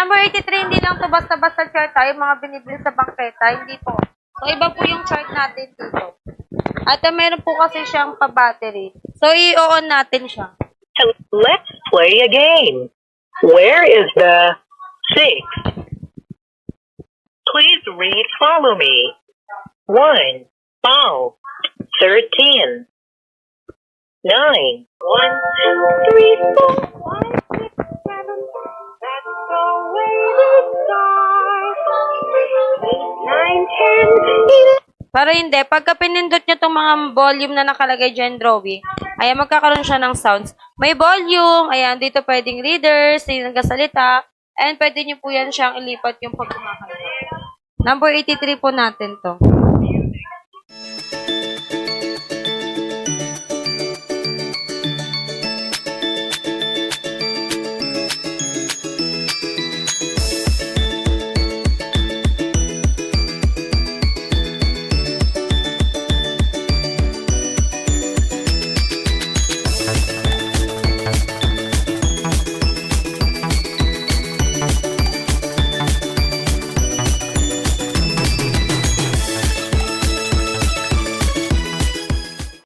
number 83, hindi lang to basta-basta chart tayo, mga binibili sa bangketa, hindi po. So, iba po yung chart natin dito. At meron po kasi siyang pa-battery. So, i-on natin siya. Let's play a game. Where is the 6? Please read follow me. 1, 12, 13, 9, 1, 2, 3, 4, 5, 6, 7. That's the way to start. 8, 9, 10, 11. Para hindi, pagka pinindot nyo itong mga volume na nakalagay dyan, Drawing, ayan, magkakaroon siya ng sounds. May volume, ayan, dito pwedeng readers, dito nagkasalita, and pwede nyo po yan siyang ilipat yung pag kumakanta. Number 83 po natin to.